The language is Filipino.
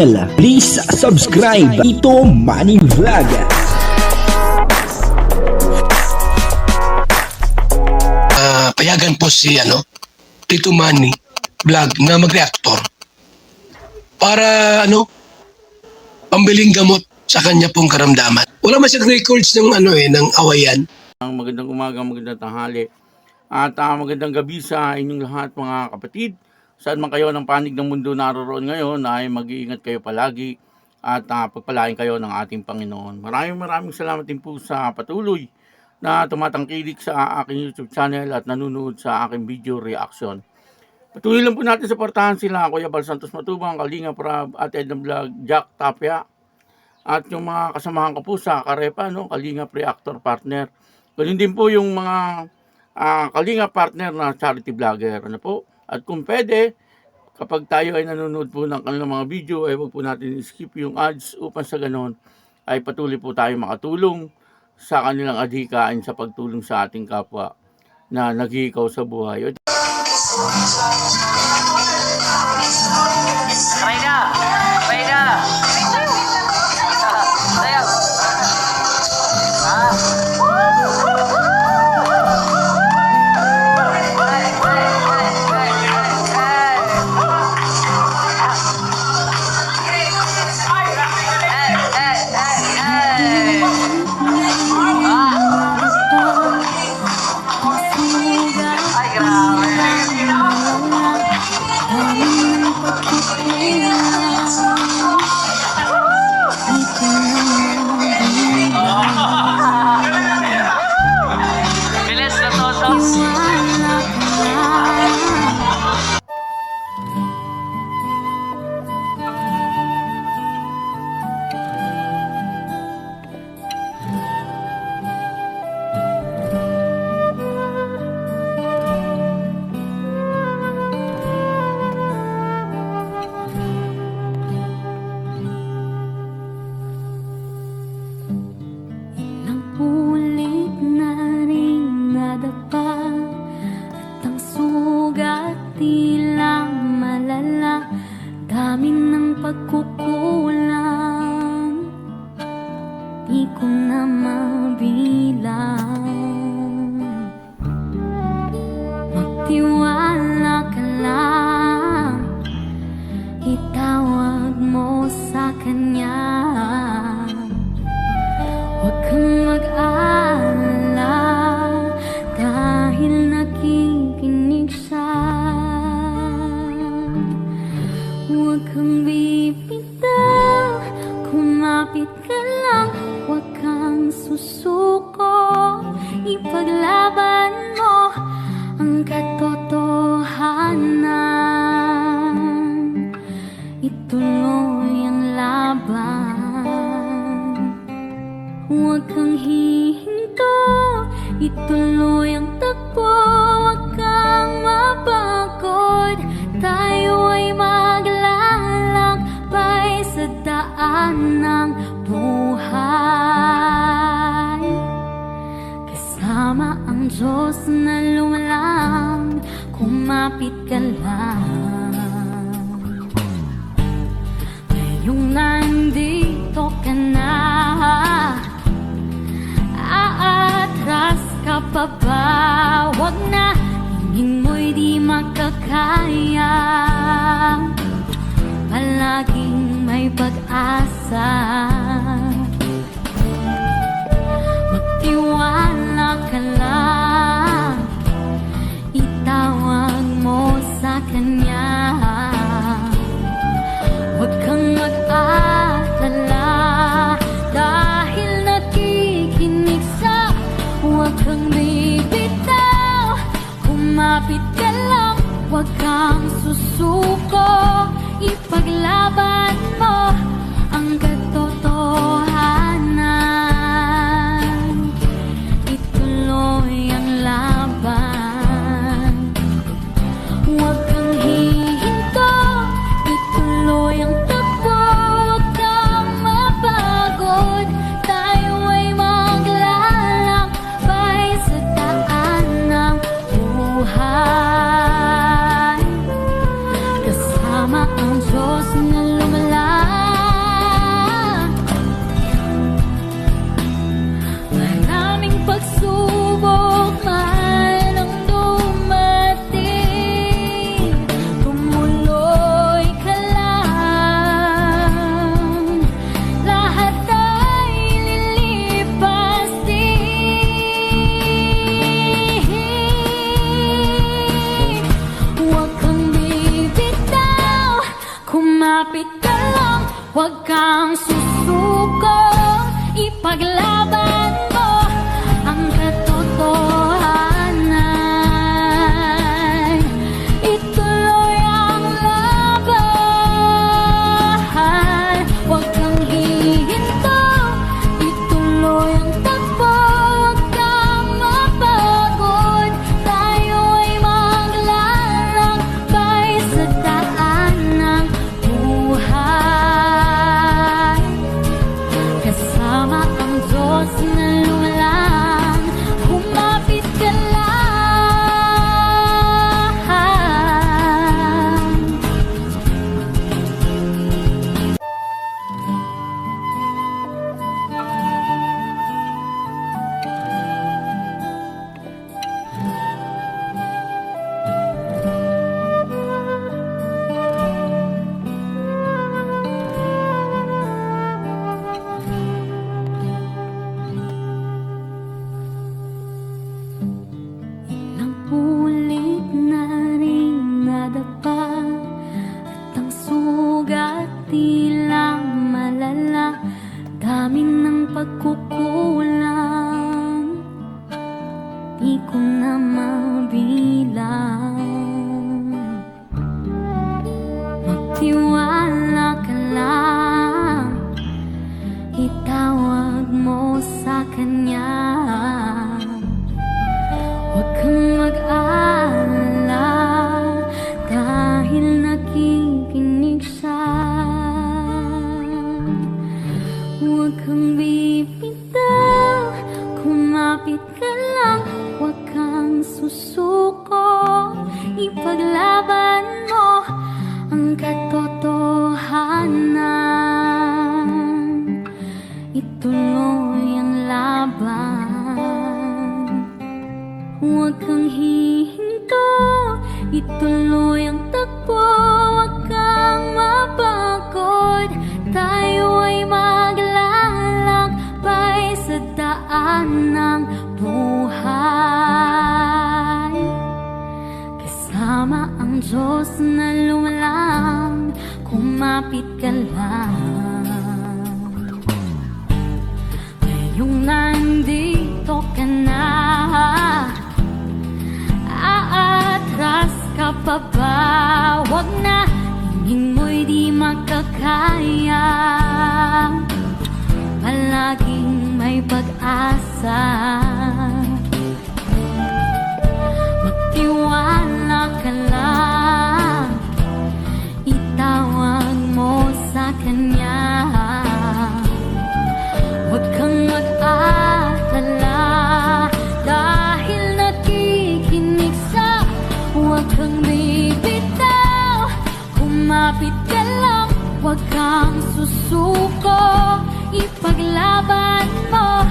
Please subscribe Tito Manny Vlog. Payagan po si Tito Manny Vlog na mag-reactor para pambiling gamot sa kanya pong karamdaman. Wala man siyang records ng ng awayan. Magandang umaga, magandang tanghali at magandang gabi sa inyong lahat mga kapatid. Saan man kayo ng panig ng mundo naroon ngayon ay mag-iingat kayo palagi at pagpalain kayo ng ating Panginoon. Maraming salamat din po sa patuloy na tumatangkilik sa aking YouTube channel at nanonood sa aking video reaction. Patuloy lang po natin suportahan sila Kuya Bal Santos Matubang, Kalinga Prab, at Edna Vlog, Jack Tapia at yung mga kasamahan ko po sa Karepa, Kalinga Pre-Actor Partner. Ganun din po yung mga Kalinga Partner na charity vlogger. At kung pwede, kapag tayo ay nanonood po ng kanilang mga video, ay huwag po natin skip yung ads upang sa ganon ay patuloy po tayo makatulong sa kanilang adhikain sa pagtulong sa ating kapwa na naghihikaw sa buhay. Pagkukulang di ko na mabilang. Magtiwala ka lang, itawag mo sa kanya. Huwag kang mag-alala dahil nakikinig siya. Huwag kang bibitaw, kumapit ka lang, huwag kang susuko. Ipaglaban mo ang katotohanan, ituloy ang laban. Huwag kang hihinto, ituloy ang takbo. Huwag kang mapagod, tayo ay maglalakbay sa daan ng buhay. Kasama ang Diyos na lumalang, kumapit ka lang. Ngayong nandito ka na, aatras ka pa ba? Huwag na, hingin mo'y di makakaya. Palaging may pag-asa, magtiwala ka lang, itawag mo sa kanya. Huwag kang mag-alala dahil nakikinig siya. Huwag kang bibitaw, kumapit ka lang, huwag kang susuko. Ipaglaban mo ang katotohanan. huwag kang susuko. Ipaglaban mo ang katotohanan. Ituloy ang laban, huwag kang hihinto. Ituloy ang takbo, huwag kang mapagod. Tayo ay maglalakbay sa daan ng buhay. Kasama ang Diyos na lumalang, kumapit ka lang. Ilang ulit na rin nadapa at ang sugat tilang malala. Dami ng pagkukulang, di ko na mabilang. Magtiwala ka lang, itawag mo sa Kanya. Huwag kang mag-alala dahil nakikinig siya. Huwag kang bibitaw, kumapit ka lang. Huwag kang susuko, ipaglaban mo ang katotohanan. Ituloy ang laban, huwag kang hihinto. Ituloy ang takbo, huwag kang mapagod. Tayo ay maglalakbay sa daan ng buhay. Kasama ang Diyos na lumalang, kumapit ka lang. Ngayong nandito ka na, aatras ka pa ba? Huwag na, hingin mo'y di makakaya. Palaging may pag-asa, magtiwala ka lang. Itawag mo sa Kanya. Huwag kang mag-alala dahil nakikinig siya. Huwag kang bibitaw, kumapit ka lang. Huwag kang susuko, ipaglaban mo